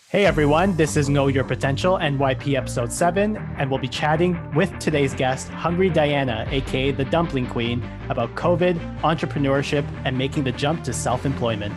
Hey everyone, this is Know Your Potential NYP episode 7, and we'll be chatting with today's guest, Hungry Diana, aka the Dumpling Queen, about COVID, entrepreneurship, and making the jump to self-employment.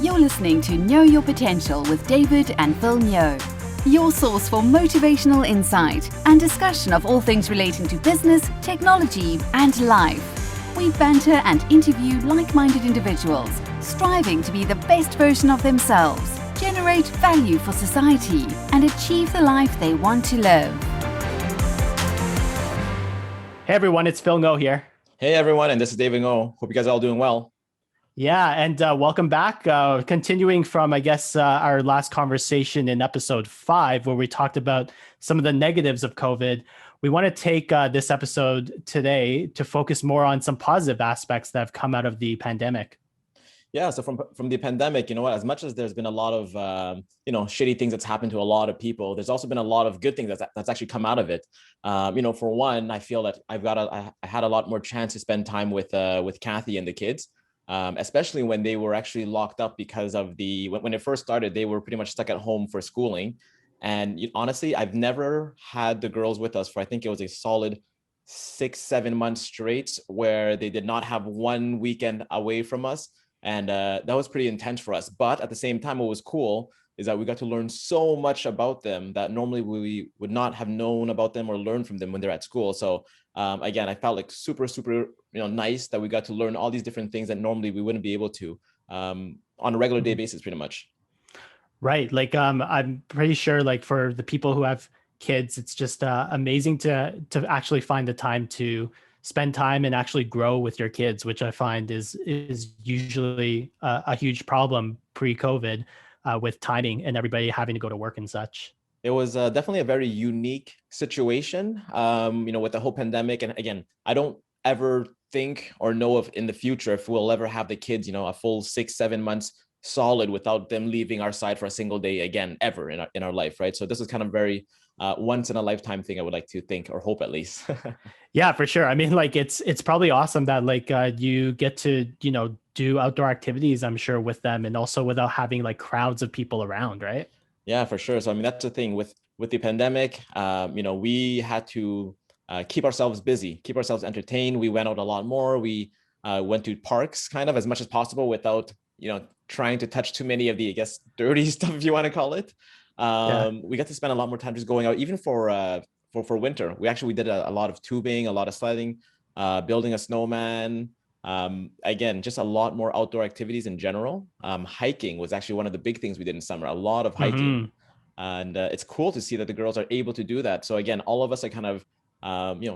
You're listening to Know Your Potential with David and Phil Ngo, your source for motivational insight and discussion of all things relating to business, technology, and life. We banter and interview like-minded individuals, striving to be the best version of themselves, generate value for society, and achieve the life they want to live. Hey everyone, it's Phil Ngo here. Hey everyone, and this is David Ngo. Hope you guys are all doing well. Yeah, and welcome back. Continuing from, our last conversation in episode 5, where we talked about some of the negatives of COVID. We want to take this episode today to focus more on some positive aspects that have come out of the pandemic. Yeah, so from the pandemic, you know what, as much as there's been a lot of, shitty things that's happened to a lot of people, there's also been a lot of good things that's actually come out of it. For one, I feel that I had a lot more chance to spend time with Kathy and the kids. Especially when they were actually locked up because of when it first started, they were pretty much stuck at home for schooling. And honestly, I've never had the girls with us for, I think it was a solid 6-7 months straight where they did not have one weekend away from us. And that was pretty intense for us. But at the same time, what was cool is that we got to learn so much about them that normally we would not have known about them or learned from them when they're at school. So again, I felt like super nice that we got to learn all these different things that normally we wouldn't be able to on a regular day basis, pretty much. Right. I'm pretty sure for the people who have kids, it's just amazing to actually find the time to spend time and actually grow with your kids, which I find is usually a huge problem pre-COVID with timing and everybody having to go to work and such. It was definitely a very unique situation, with the whole pandemic. And again, I don't ever think or know of in the future if we'll ever have the kids, a full 6-7 months solid without them leaving our side for a single day again, ever in our life, right? So this is kind of very once in a lifetime thing, I would like to think or hope at least. Yeah, for sure. I mean, it's probably awesome that you get to, do outdoor activities, I'm sure, with them, and also without having crowds of people around, right? Yeah, for sure. So, I mean, that's the thing with the pandemic, we had to keep ourselves busy, keep ourselves entertained. We went out a lot more. We went to parks kind of as much as possible without, trying to touch too many of the, I guess, dirty stuff, if you want to call it. We got to spend a lot more time just going out, even for winter. We did a lot of tubing, a lot of sledding, building a snowman. Again, just a lot more outdoor activities in general. Hiking was actually one of the big things we did in summer, a lot of hiking. And it's cool to see that the girls are able to do that. So again, all of us are kind of,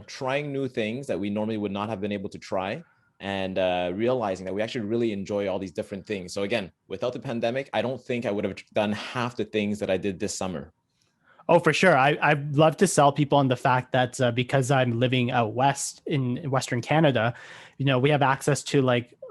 trying new things that we normally would not have been able to try, and realizing that we actually really enjoy all these different things. So again, without the pandemic, I don't think I would have done half the things that I did this summer. Oh, for sure. I'd love to sell people on the fact that because I'm living out west in Western Canada, we have access to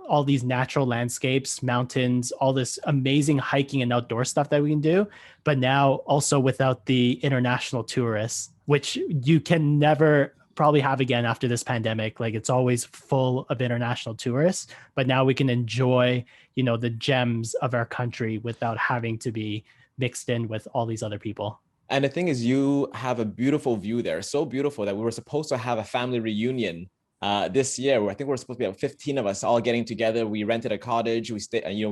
all these natural landscapes, mountains, all this amazing hiking and outdoor stuff that we can do. But now also without the international tourists, which you can never probably have again after this pandemic. It's always full of international tourists, but now we can enjoy, the gems of our country without having to be mixed in with all these other people. And the thing is, you have a beautiful view there, so beautiful that we were supposed to have a family reunion this year, where I think we're supposed to be about 15 of us all getting together. We rented a cottage. We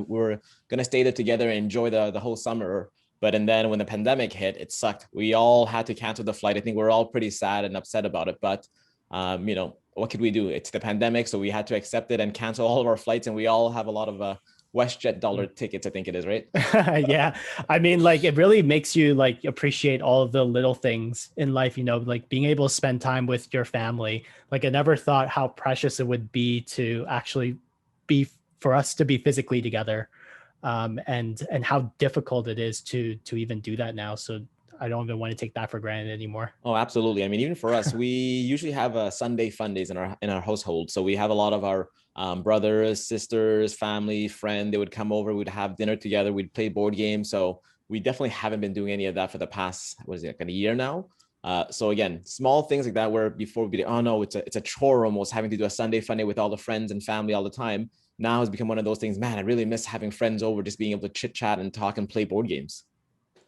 were going to stay there together and enjoy the whole summer. And then when the pandemic hit, it sucked. We all had to cancel the flight. I think we're all pretty sad and upset about it. But, what could we do? It's the pandemic. So we had to accept it and cancel all of our flights. And we all have a lot of WestJet dollar tickets, I think it is, right? Yeah. I mean, it really makes you appreciate all of the little things in life, being able to spend time with your family. I never thought how precious it would be to actually for us to be physically together. And how difficult it is to even do that now. So I don't even want to take that for granted anymore. Oh, absolutely. I mean, even for us, we usually have a Sunday fun days in our household. So we have a lot of our brothers, sisters, family, friend. They would come over. We'd have dinner together. We'd play board games. So we definitely haven't been doing any of that for the past, a year now. So again, small things like that where before we'd be, oh no, it's a chore almost having to do a Sunday fun day with all the friends and family all the time. now has become one of those things, man, I really miss having friends over, just being able to chit chat and talk and play board games.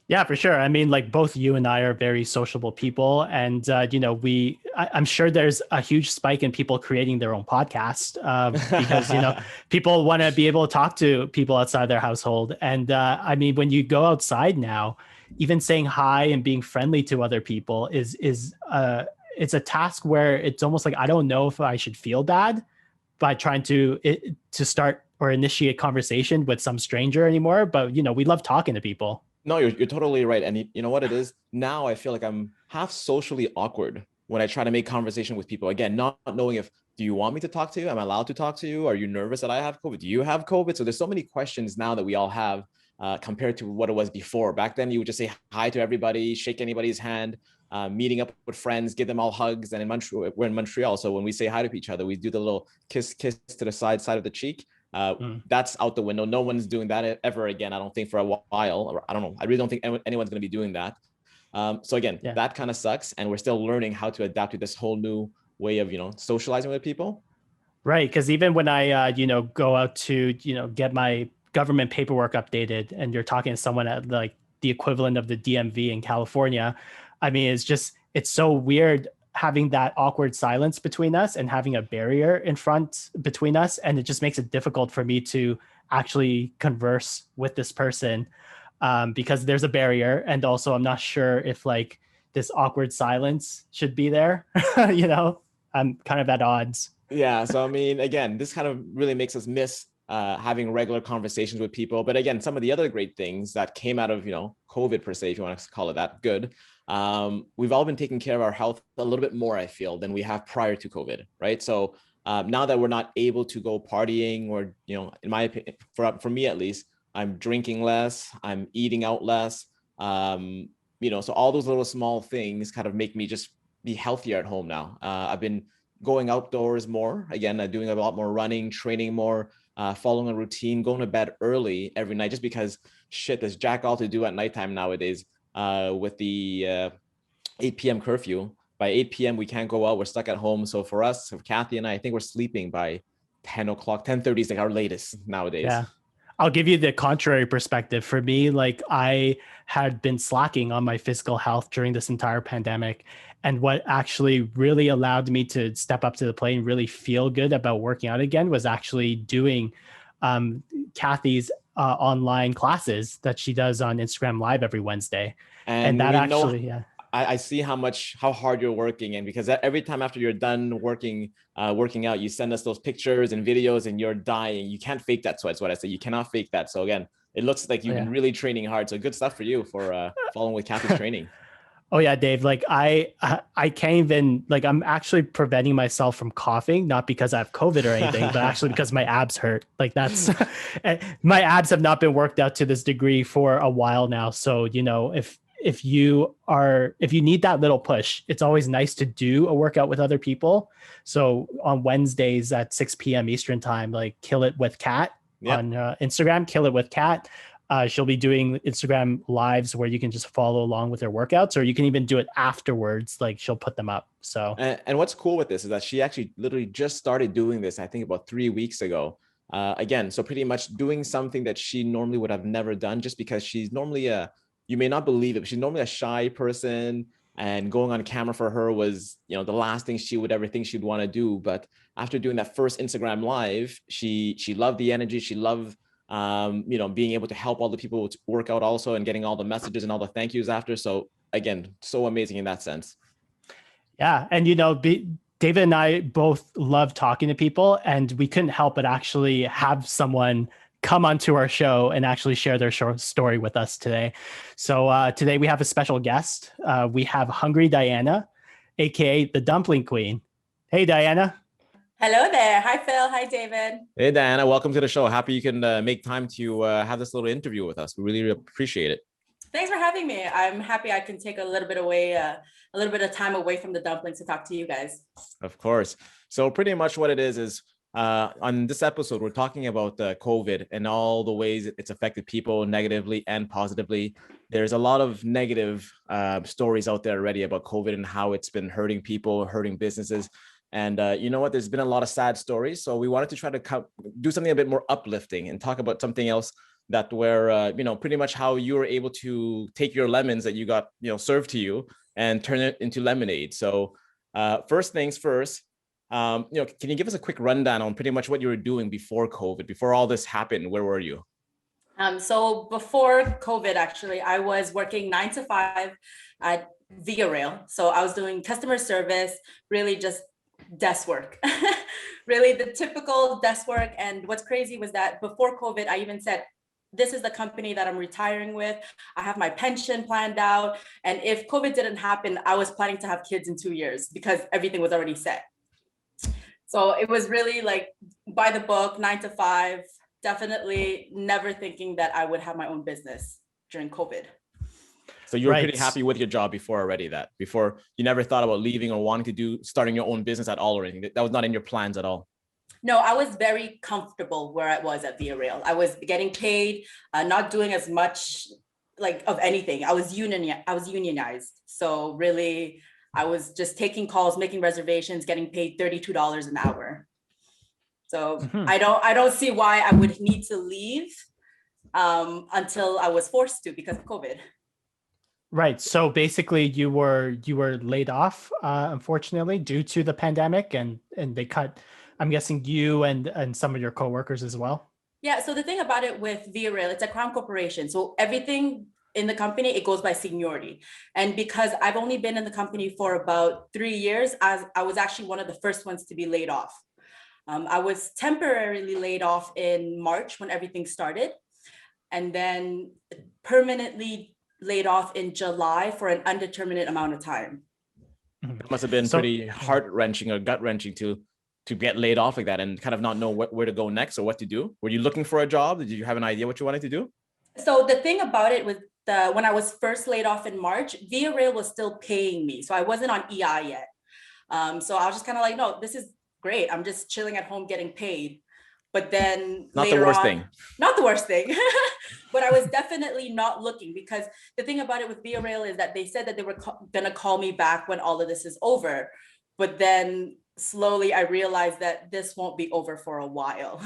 Yeah, for sure. I mean, like both you and I are very sociable people, and I'm sure there's a huge spike in people creating their own podcast because people want to be able to talk to people outside their household. And I mean, when you go outside now, even saying hi and being friendly to other people is it's a task where it's almost like I don't know if I should feel bad by trying to start or initiate conversation with some stranger anymore. But we love talking to people. No, you're totally right. And you know what it is? Now I feel like I'm half socially awkward when I try to make conversation with people. Again, not knowing if, do you want me to talk to you? Am I allowed to talk to you? Are you nervous that I have COVID? Do you have COVID? So there's so many questions now that we all have compared to what it was before. Back then, you would just say hi to everybody, shake anybody's hand, meeting up with friends, give them all hugs. And in Montreal, we're in Montreal. So when we say hi to each other, we do the little kiss to the side of the cheek. That's out the window. No one's doing that ever again. I don't think for a while. I don't know. I really don't think anyone's going to be doing that. So again, that kind of sucks. And we're still learning how to adapt to this whole new way of, socializing with people. Right. Because even when I, go out to, get my government paperwork updated and you're talking to someone at like the equivalent of the DMV in California, I mean, it's so weird having that awkward silence between us and having a barrier in front between us. And it just makes it difficult for me to actually converse with this person because there's a barrier. And also I'm not sure if like this awkward silence should be there. I'm kind of at odds. Yeah. So, I mean, again, this kind of really makes us miss having regular conversations with people. But again, some of the other great things that came out of, COVID per se, if you want to call it that, good. We've all been taking care of our health a little bit more, I feel, than we have prior to COVID, right? So now that we're not able to go partying or, in my opinion, for me at least, I'm drinking less, I'm eating out less, so all those little small things kind of make me just be healthier at home now. I've been going outdoors more, again, doing a lot more running, training more, following a routine, going to bed early every night, just because there's jack all to do at nighttime nowadays. With the 8 p.m. curfew. By 8 p.m. we can't go out. We're stuck at home. So for us, for Kathy and I think we're sleeping by 10 o'clock, 10:30 is like our latest nowadays. Yeah. I'll give you the contrary perspective. For me, like I had been slacking on my physical health during this entire pandemic. And what actually really allowed me to step up to the plate and really feel good about working out again was actually doing Kathy's online classes that she does on Instagram Live every Wednesday. And that actually, I see how hard you're working. And because every time after you're done working out, you send us those pictures and videos and you're dying. You can't fake that sweat. That's what I say. You cannot fake that. So again, it looks like you've been really training hard. So good stuff for you for following with Kathy's training. Oh yeah, Dave, like I can't even, like I'm actually preventing myself from coughing, not because I have COVID or anything, but actually because my abs hurt. Like that's, my abs have not been worked out to this degree for a while now. So, if you need that little push, it's always nice to do a workout with other people. So on Wednesdays at 6 p.m. Eastern time, like Kill It with Kat on Instagram, Kill It with Kat. She'll be doing Instagram lives where you can just follow along with her workouts, or you can even do it afterwards. Like she'll put them up. So, and what's cool with this is that she actually literally just started doing this, I think about 3 weeks ago. Again, so pretty much doing something that she normally would have never done, just because she's normally you may not believe it, but she's normally a shy person, and going on camera for her was, the last thing she would ever think she'd want to do. But after doing that first Instagram live, she loved the energy. She loved being able to help all the people work out also, and getting all the messages and all the thank yous after. So again, so amazing in that sense. Yeah. And, David and I both love talking to people, and we couldn't help but actually have someone come onto our show and actually share their short story with us today. So today we have a special guest. We have Hungry Diana, aka the Dumpling Queen. Hey, Diana. Hello there. Hi, Phil. Hi, David. Hey, Diana. Welcome to the show. Happy you can make time to have this little interview with us. We really appreciate it. Thanks for having me. I'm happy I can take a little bit of time away from the dumplings to talk to you guys. Of course. So pretty much what it is on this episode, we're talking about COVID and all the ways it's affected people negatively and positively. There's a lot of negative stories out there already about COVID and how it's been hurting people, hurting businesses. And you know what? There's been a lot of sad stories. So we wanted to try to do something a bit more uplifting and talk about something else that where, pretty much how you were able to take your lemons that you got, served to you and turn it into lemonade. So first things first, can you give us a quick rundown on pretty much what you were doing before COVID, before all this happened? Where were you? So before COVID, actually, I was working 9 to 5 at Via Rail. So I was doing customer service, really just desk work, really the typical desk work. And what's crazy was that before COVID, I even said, this is the company that I'm retiring with. I have my pension planned out. And if COVID didn't happen, I was planning to have kids in 2 years because everything was already set. So it was really like by the book, 9 to 5, definitely never thinking that I would have my own business during COVID. So you were pretty happy with your job before already before you never thought about leaving or wanting to starting your own business at all or anything? That was not in your plans at all? No, I was very comfortable where I was at Via Rail. I was getting paid, not doing as much like of anything. I was unionized. So really, I was just taking calls, making reservations, getting paid $32 an hour. So I don't see why I would need to leave until I was forced to because of COVID. Right. So basically you were laid off, unfortunately, due to the pandemic, and they cut, I'm guessing, you and some of your coworkers as well. Yeah. So the thing about it with Via Rail, it's a crown corporation. So everything in the company, it goes by seniority. And because I've only been in the company for about 3 years, I was actually one of the first ones to be laid off. I was temporarily laid off in March when everything started, and then permanently laid off in July for an undetermined amount of time. It must have been pretty heart-wrenching or gut-wrenching to get laid off like that and kind of not know where to go next or what to do. Were you looking for a job? Did you have an idea what you wanted to do? So the thing about it was when I was first laid off in March, Via Rail was still paying me. So I wasn't on EI yet. So I was just kind of like, no, this is great. I'm just chilling at home getting paid. But then not the worst thing. Not the worst thing. But I was definitely not looking, because the thing about it with Via Rail is that they said that they were going to call me back when all of this is over. But then slowly I realized that this won't be over for a while.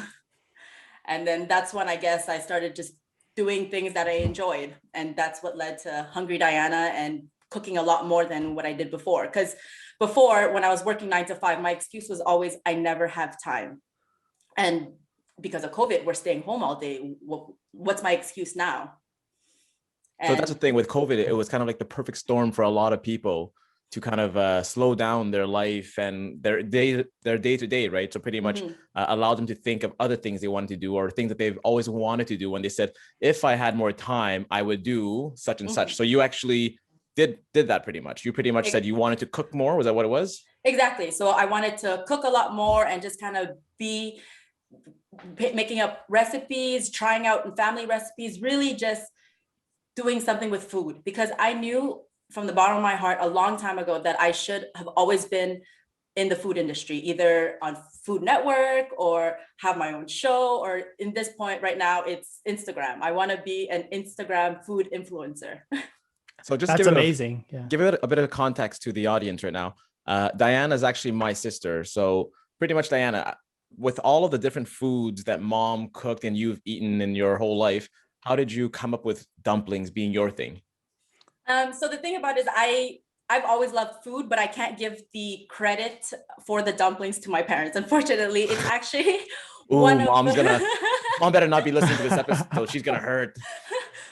And then that's when I guess I started just doing things that I enjoyed. And that's what led to Hungry Diana and cooking a lot more than what I did before. Because before, when I was working 9 to 5, my excuse was always, I never have time. And because of COVID, we're staying home all day. What's my excuse now? So that's the thing with COVID, it was kind of like the perfect storm for a lot of people to kind of slow down their life and their day to day, right? So pretty much allow them to think of other things they wanted to do or things that they've always wanted to do. When they said, if I had more time, I would do such and such. So you actually did that pretty much. You pretty much said you wanted to cook more. Was that what it was? Exactly. So I wanted to cook a lot more and just kind of be making up recipes, trying out family recipes, really just doing something with food, because I knew from the bottom of my heart a long time ago that I should have always been in the food industry, either on Food Network or have my own show, or in this point right now, it's Instagram. I want to be an Instagram food influencer. So just that's amazing. Give it a bit of context to the audience right now. Diana is actually my sister. So pretty much, Diana, with all of the different foods that mom cooked and you've eaten in your whole life, how did you come up with dumplings being your thing? So the thing about it is I've always loved food, but I can't give the credit for the dumplings to my parents. Unfortunately, it's actually mom better not be listening to this episode. She's gonna hurt.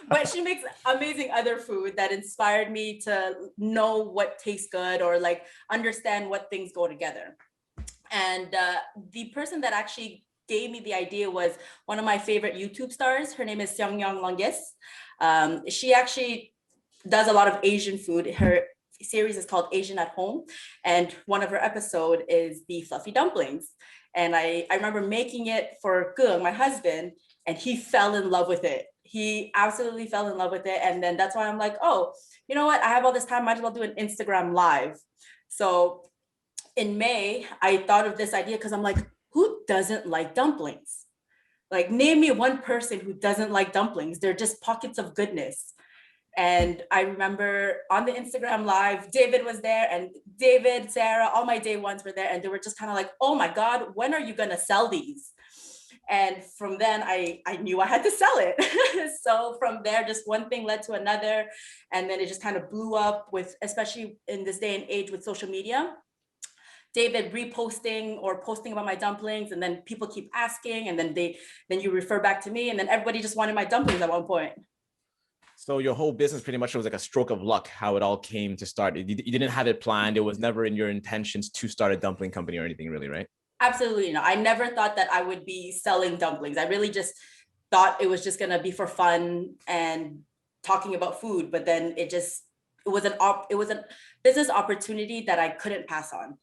But she makes amazing other food that inspired me to know what tastes good or like understand what things go together. And the person that actually gave me the idea was one of my favorite YouTube stars. Her name is Seongyong Longgis. She actually does a lot of Asian food. Her series is called Asian at Home. And one of her episodes is the fluffy dumplings. And I remember making it for Keung, my husband, and he fell in love with it. He absolutely fell in love with it. And then that's why I'm like, oh, you know what? I have all this time, might as well do an Instagram live. So in May, I thought of this idea because I'm like, who doesn't like dumplings? Like, name me one person who doesn't like dumplings. They're just pockets of goodness. And I remember on the Instagram live, David was there, and David, Sarah, all my day ones were there. And they were just kind of like, oh my God, when are you going to sell these? And from then I knew I had to sell it. So from there, just one thing led to another. And then it just kind of blew up with, especially in this day and age with social media, David reposting or posting about my dumplings, and then people keep asking, and then you refer back to me, and then everybody just wanted my dumplings at one point. So your whole business pretty much was like a stroke of luck, how it all came to start. You didn't have it planned. It was never in your intentions to start a dumpling company or anything, really, right? Absolutely. No, I never thought that I would be selling dumplings. I really just thought it was just going to be for fun and talking about food. But then it was a business opportunity that I couldn't pass on.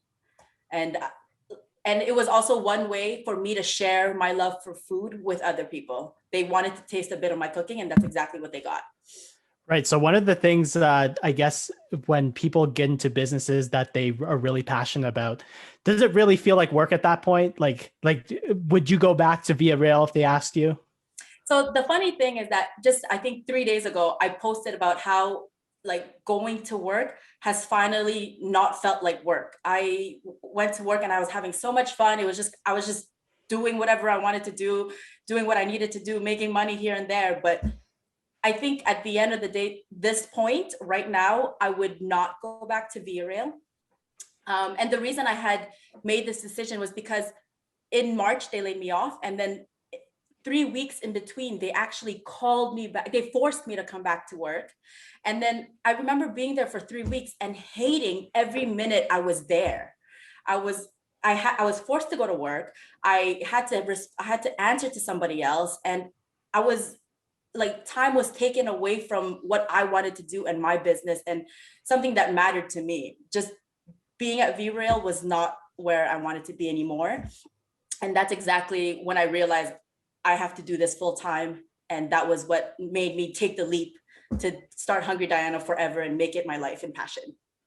And it was also one way for me to share my love for food with other people. They wanted to taste a bit of my cooking, and that's exactly what they got. Right. So one of the things that I guess when people get into businesses that they are really passionate about, does it really feel like work at that point? Like would you go back to Via Rail if they asked you? So the funny thing is that just, I think 3 days ago, I posted about how like going to work has finally not felt like work. I went to work and I was having so much fun. I was just doing whatever I wanted to do, doing what I needed to do, making money here and there. But I think at the end of the day, this point right now, I would not go back to Via Rail. And the reason I had made this decision was because in March, they laid me off. And then 3 weeks in between, they actually called me back. They forced me to come back to work. And then I remember being there for 3 weeks and hating every minute I was there. I was forced to go to work. I had to answer to somebody else. And I was like, time was taken away from what I wanted to do in my business and something that mattered to me. Just being at V-Rail was not where I wanted to be anymore. And that's exactly when I realized I have to do this full time. And that was what made me take the leap to start Hungry Diana Forever and make it my life and passion.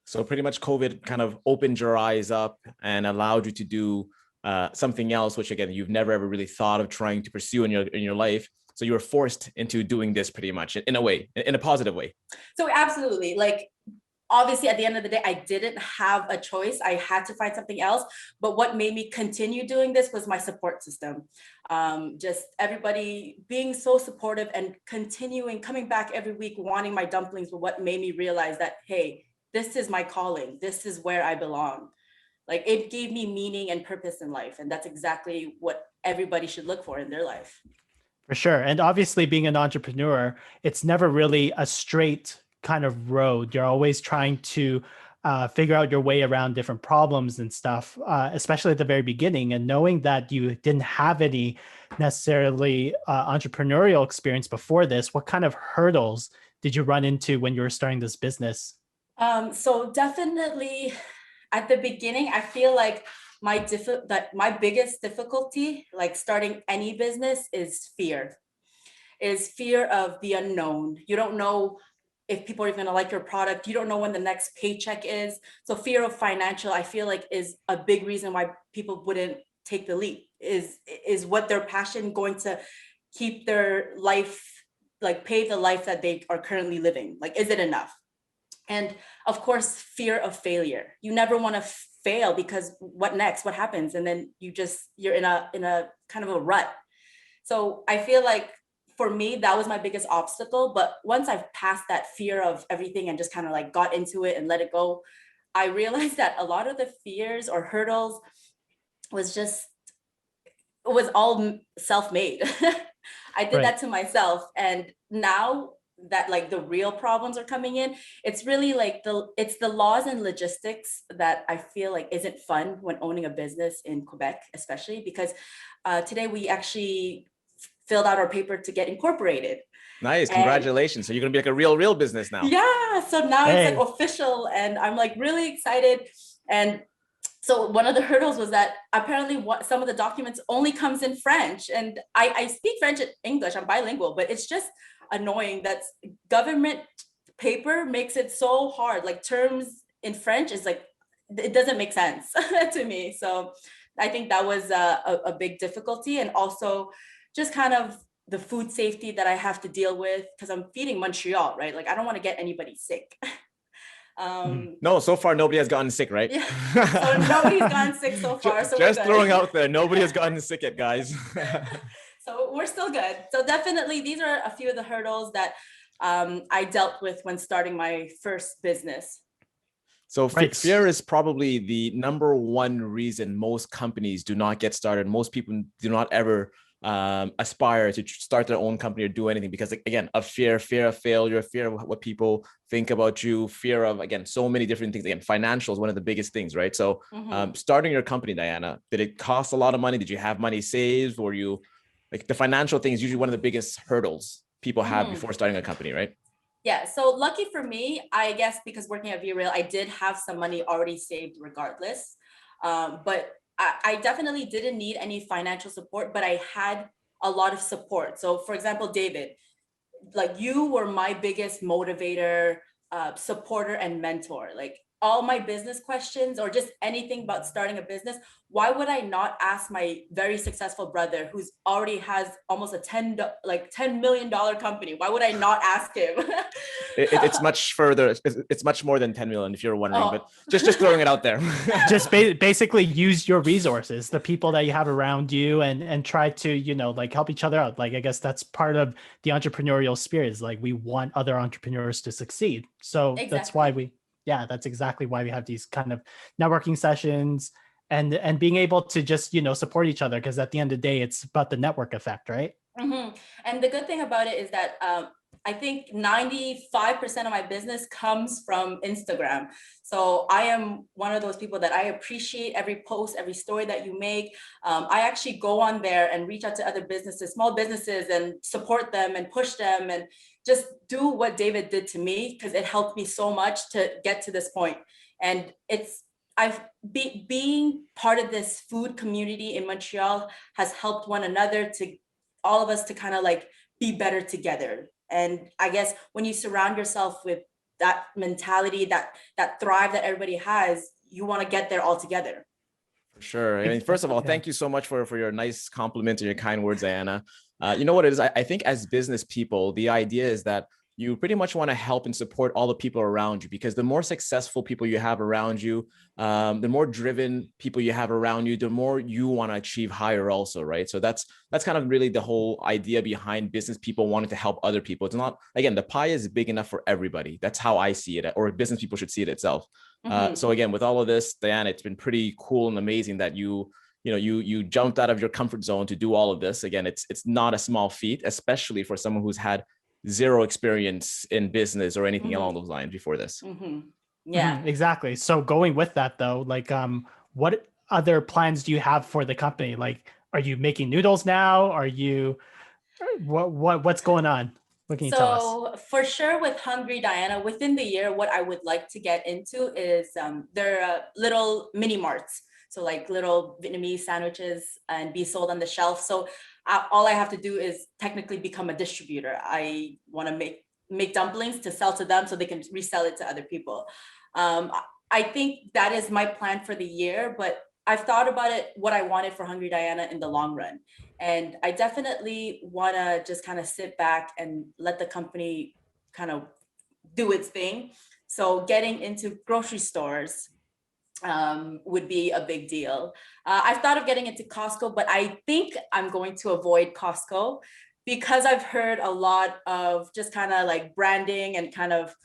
So pretty much COVID kind of opened your eyes up and allowed you to do something else, which again, you've never ever really thought of trying to pursue in your life. So you were forced into doing this pretty much in a way, in a positive way. So absolutely. Like, obviously, at the end of the day, I didn't have a choice. I had to find something else. But what made me continue doing this was my support system. Just everybody being so supportive and coming back every week, wanting my dumplings were what made me realize that, hey, this is my calling. This is where I belong. Like, it gave me meaning and purpose in life. And that's exactly what everybody should look for in their life. For sure. And obviously being an entrepreneur, it's never really a straight kind of road. You're always trying to figure out your way around different problems and stuff, especially at the very beginning. And knowing that you didn't have any necessarily entrepreneurial experience before this, what kind of hurdles did you run into when you were starting this business? So definitely at the beginning, I feel like my biggest difficulty, like starting any business, is fear of the unknown. You don't know if people are even gonna like your product. You don't know when the next paycheck is. So fear of financial, I feel like, is a big reason why people wouldn't take the leap. Is what their passion going to keep their life, like pay the life that they are currently living? Like, is it enough? And of course, fear of failure. You never want to fail, because what next? What happens? And then you're in a kind of a rut. So I feel like for me, that was my biggest obstacle. But once I've passed that fear of everything and just kind of like got into it and let it go, I realized that a lot of the fears or hurdles was all self-made. I did that to myself. And now that like the real problems are coming in, it's really like it's the laws and logistics that I feel like isn't fun when owning a business in Quebec, especially because today we actually filled out our paper to get incorporated. Nice, congratulations. So you're gonna be like a real business now. Yeah, so now it's like official, and I'm like really excited. And so one of the hurdles was that apparently some of the documents only comes in French, and I speak French and English, I'm bilingual, but it's just annoying that government paper makes it so hard. Like, terms in French is like, it doesn't make sense to me. So I think that was a big difficulty. And also just kind of the food safety that I have to deal with, because I'm feeding Montreal, right? Like I don't want to get anybody sick. No, so far nobody has gotten sick, right? Yeah. So nobody's gotten sick so far. So just we're good. throwing out there, nobody has gotten sick yet, guys. So we're still good. So definitely these are a few of the hurdles that I dealt with when starting my first business. So Right. fear is probably the number one reason most companies do not get started. Most people do not ever aspire to start their own company or do anything because, again, of fear of failure, fear of what people think about you, fear of, again, so many different things. Again, financial is one of the biggest things, right? So starting your company, Diana, did it cost a lot of money? Did you have money saved? Or you, like, the financial thing is usually one of the biggest hurdles people have before starting a company, right? Yeah, so lucky for me, I guess, because working at VRail, I did have some money already saved regardless. But I definitely didn't need any financial support, but I had a lot of support. So for example, David, like you were my biggest motivator, supporter, and mentor. Like all my business questions or just anything about starting a business, why would I not ask my very successful brother who's already has almost a $10 million company? Why would I not ask him? It's much further. It's much more than 10 million, if you're wondering, but just throwing it out there. Just basically use your resources, the people that you have around you, and try to, you know, like help each other out. Like, I guess that's part of the entrepreneurial spirit, is like we want other entrepreneurs to succeed. So that's why that's exactly why we have these kind of networking sessions and being able to just, you know, support each other, because at the end of the day, it's about the network effect, right? And the good thing about it is that I think 95% of my business comes from Instagram. So I am one of those people that I appreciate every post, every story that you make. I actually go on there and reach out to other businesses, small businesses, and support them and push them and just do what David did to me, because it helped me so much to get to this point. And being part of this food community in Montreal has helped one another, to all of us to kind of like be better together. And I guess when you surround yourself with that mentality, that thrive that everybody has, you want to get there all together. For sure. I mean, first of all, thank you so much for your nice compliment and your kind words, Diana. You know what it is? I think as business people, the idea is that you pretty much want to help and support all the people around you, because the more successful people you have around you, the more driven people you have around you, the more you want to achieve higher also, right? So that's kind of really the whole idea behind business people wanting to help other people. It's not, again, the pie is big enough for everybody. That's how I see it, or business people should see it itself. So again, with all of this, Diana, it's been pretty cool and amazing that you jumped out of your comfort zone to do all of this. Again, it's not a small feat, especially for someone who's had zero experience in business or anything along those lines before this. Yeah, exactly. So going with that though, like, what other plans do you have for the company? Like, are you making noodles now? Are you, what's going on? What can you tell us? So for sure with Hungry Diana, within the year, what I would like to get into is there little mini marts. So like little Vietnamese sandwiches, and be sold on the shelf. So all I have to do is technically become a distributor. I want to make dumplings to sell to them so they can resell it to other people. I think that is my plan for the year, but I've thought about it, what I wanted for Hungry Diana in the long run. And I definitely want to just kind of sit back and let the company kind of do its thing. So getting into grocery stores would be a big deal. I've thought of getting into Costco, but I think I'm going to avoid Costco because I've heard a lot of just kind of like branding and kind of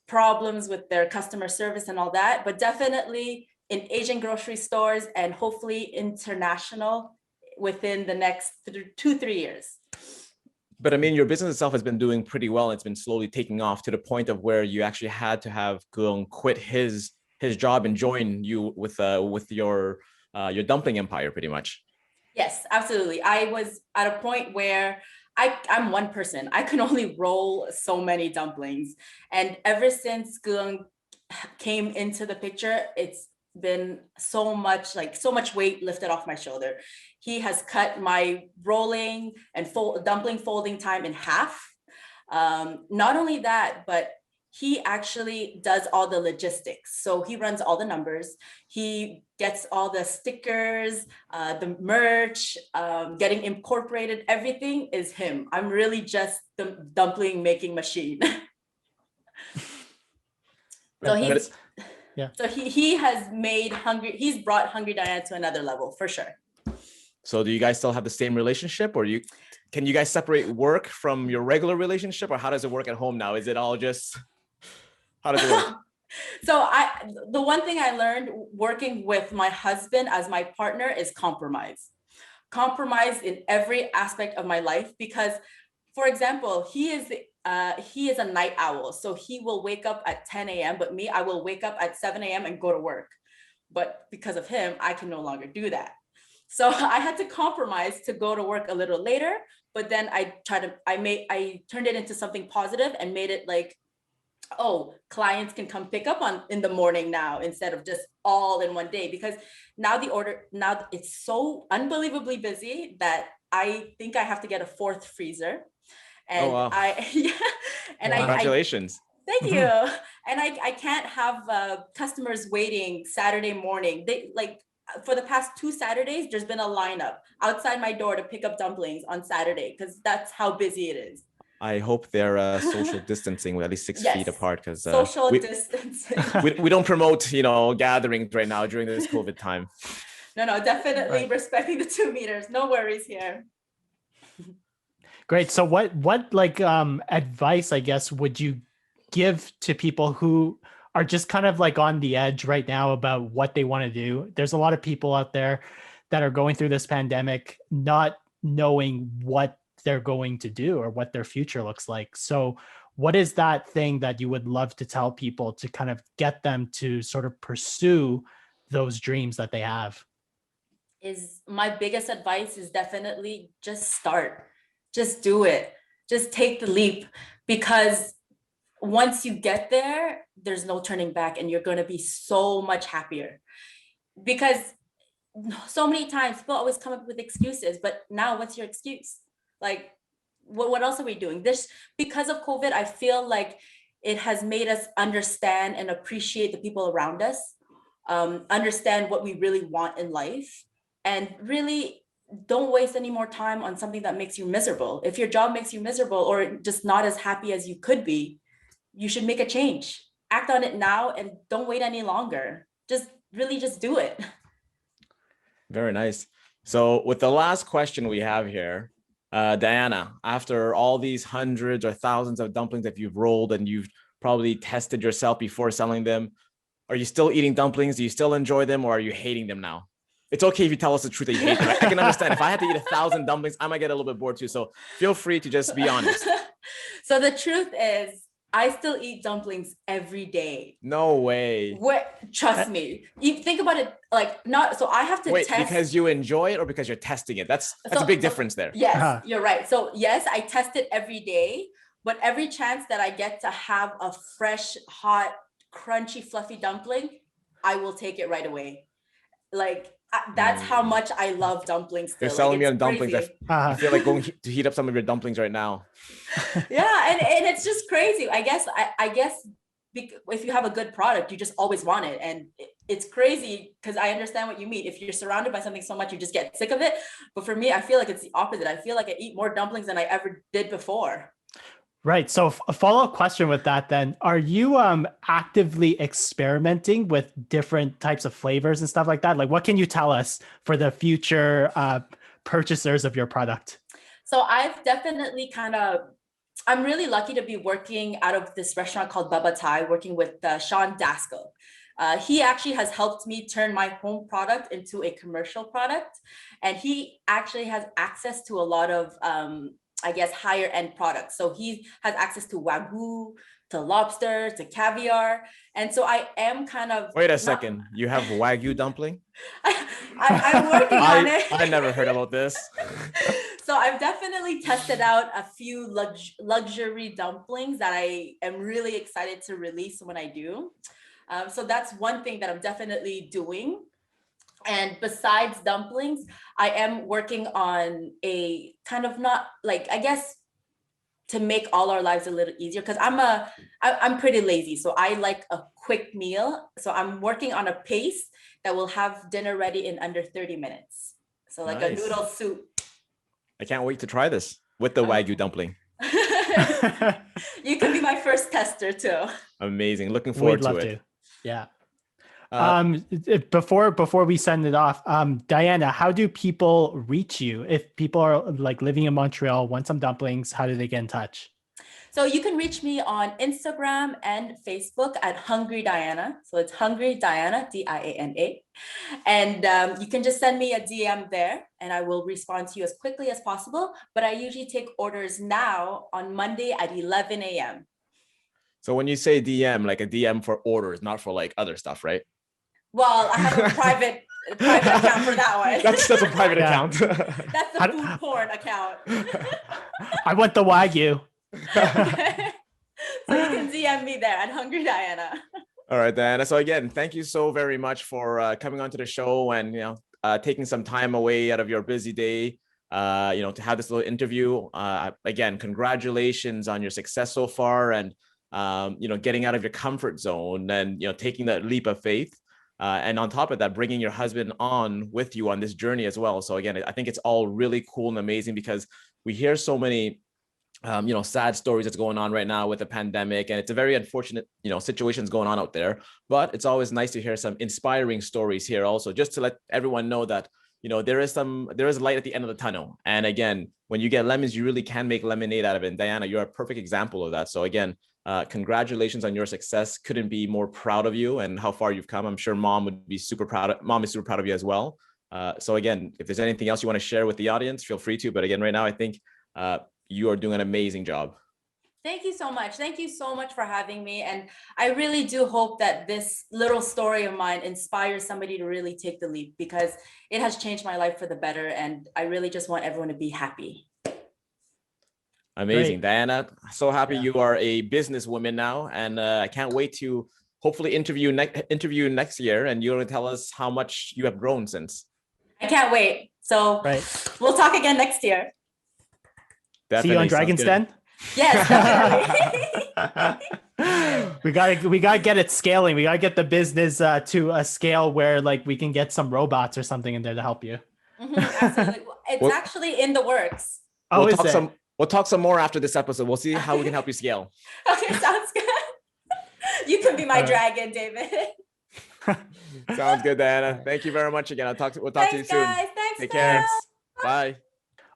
problems with their customer service and all that, but definitely in Asian grocery stores and hopefully international within the next 2-3 years. But I mean, your business itself has been doing pretty well. It's been slowly taking off to the point of where you actually had to have Gong quit his job and join you with your dumpling empire, pretty much. Yes, absolutely. I was at a point where I'm one person. I can only roll so many dumplings. And ever since Gong came into the picture, it's been so much weight lifted off my shoulder. He has cut my rolling and dumpling folding time in half. Not only that, but he actually does all the logistics. So he runs all the numbers. He gets all the stickers, the merch, getting incorporated. Everything is him. I'm really just the dumpling making machine. So he's yeah. So he has made he's brought Hungry Diana to another level for sure. So do you guys still have the same relationship, or can you guys separate work from your regular relationship, or how does it work at home now? Is it all just, how does it work? So the one thing I learned working with my husband as my partner is compromise. Compromise in every aspect of my life, because, for example, he is a night owl. So he will wake up at 10 a.m., but me, I will wake up at 7 a.m. and go to work. But because of him, I can no longer do that. So I had to compromise to go to work a little later, but then I turned it into something positive and made it like, oh, clients can come pick up in the morning now instead of just all in one day, because now it's so unbelievably busy that I think I have to get a fourth freezer. And wow. Congratulations. Thank you. And I can't have customers waiting Saturday morning. For the past 2 Saturdays, there's been a lineup outside my door to pick up dumplings on Saturday, because that's how busy it is. I hope they're social distancing with at least 6 feet apart, because social distancing. we don't promote, gatherings right now during this COVID time. No, definitely respecting the 2 meters. No worries here. Great. So what advice, I guess, would you give to people who are just kind of like on the edge right now about what they want to do? There's a lot of people out there that are going through this pandemic, not knowing what they're going to do or what their future looks like. So what is that thing that you would love to tell people to kind of get them to sort of pursue those dreams that they have? My biggest advice is definitely just start. Just do it. Just take the leap, because once you get there, there's no turning back, and you're going to be so much happier. Because so many times people always come up with excuses, but now what's your excuse? Like, what else are we doing? Because of COVID, I feel like it has made us understand and appreciate the people around us, understand what we really want in life, and really don't waste any more time on something that makes you miserable. If your job makes you miserable or just not as happy as you could be, you should make a change. Act on it now and don't wait any longer. Just do it. Very nice. So with the last question we have here, Diana, after all these hundreds or thousands of dumplings that you've rolled and you've probably tested yourself before selling them, are you still eating dumplings? Do you still enjoy them, or are you hating them now? It's okay if you tell us the truth that you hate them. I can understand. If I had to eat 1,000 dumplings, I might get a little bit bored too. So feel free to just be honest. So the truth is, I still eat dumplings every day. No way. Trust me. You think about it, so I have to test. Because you enjoy it or because you're testing it? That's a big difference there. Yes, You're right. So yes, I test it every day, but every chance that I get to have a fresh, hot, crunchy, fluffy dumpling, I will take it right away. That's how much I love dumplings. You're selling me on dumplings. I feel like going to heat up some of your dumplings right now. Yeah, and it's just crazy. I guess if you have a good product, you just always want it, and it's crazy because I understand what you mean. If you're surrounded by something so much, you just get sick of it. But for me, I feel like it's the opposite. I feel like I eat more dumplings than I ever did before. Right. So a follow-up question with that then, are you actively experimenting with different types of flavors and stuff like that? Like, what can you tell us for the future purchasers of your product? So I've definitely I'm really lucky to be working out of this restaurant called Baba Thai, working with Sean Daskell. He actually has helped me turn my home product into a commercial product. And he actually has access to a lot of higher end products. So he has access to Wagyu, to lobster, to caviar. And so I am Wait a second. You have Wagyu dumpling? I'm working on it. I never heard about this. So I've definitely tested out a few luxury dumplings that I am really excited to release when I do. So that's one thing that I'm definitely doing. And besides dumplings, I am working on a to make all our lives a little easier, because I'm pretty lazy, so I like a quick meal. So I'm working on a pace that will have dinner ready in under 30 minutes. So like a Nice. noodle soup. I can't wait to try this with the Wagyu dumpling. You can be my first tester too. Amazing. Looking forward We'd love to it. to. Yeah. Uh, Before we send it off, Diana, how do people reach you? If people are like living in Montreal, want some dumplings, how do they get in touch? So you can reach me on Instagram and Facebook at Hungry Diana. So it's Hungry Diana, Diana. And you can just send me a DM there and I will respond to you as quickly as possible. But I usually take orders now on Monday at 11 a.m. so when you say DM, like a DM for orders, not for like other stuff, right? Well, I have a private account for that one. That's a private account. That's the food porn account. I want the Wagyu. So you can DM me there at Hungry Diana. All right, Diana. So again, thank you so very much for coming onto the show and taking some time away out of your busy day, to have this little interview. Again, congratulations on your success so far, and getting out of your comfort zone and taking that leap of faith. And on top of that, bringing your husband on with you on this journey as well. So again, I think it's all really cool and amazing because we hear so many sad stories that's going on right now with the pandemic, and it's a very unfortunate, situations going on out there, but it's always nice to hear some inspiring stories here also, just to let everyone know that, there is light at the end of the tunnel. And again, when you get lemons, you really can make lemonade out of it. And Diana, you're a perfect example of that. So again, congratulations on your success. Couldn't be more proud of you and how far you've come. I'm sure mom is super proud of you as well. So again, if there's anything else you want to share with the audience, feel free to, but again, right now, I think, you are doing an amazing job. Thank you so much. Thank you so much for having me. And I really do hope that this little story of mine inspires somebody to really take the leap, because it has changed my life for the better. And I really just want everyone to be happy. Amazing. Great. Diana, so happy you are a businesswoman now. And I can't wait to hopefully interview next year. And you're going to tell us how much you have grown since. I can't wait. So We'll talk again next year. Definitely. See you on Dragon's Den? Yes, definitely. we gotta get it scaling. We gotta get the business to a scale where like we can get some robots or something in there to help you. Absolutely. It's actually in the works. We'll talk some more after this episode. We'll see how we can help you scale. Okay, sounds good. You can be my dragon, David. Sounds good, Diana. Thank you very much again. We'll talk to you soon. Guys. Thanks, Take care. Bye.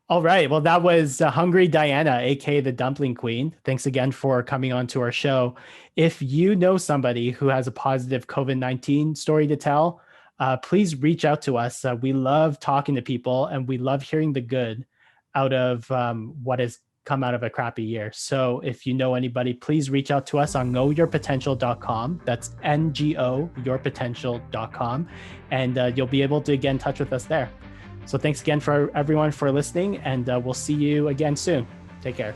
All right. Well, that was Hungry Diana, aka the Dumpling Queen. Thanks again for coming on to our show. If you know somebody who has a positive COVID-19 story to tell, please reach out to us. We love talking to people and we love hearing the good out of what has come out of a crappy year. So if you know anybody, please reach out to us on knowyourpotential.com. That's NGO, yourpotential.com. And you'll be able to get in touch with us there. So thanks again for everyone for listening, and we'll see you again soon. Take care.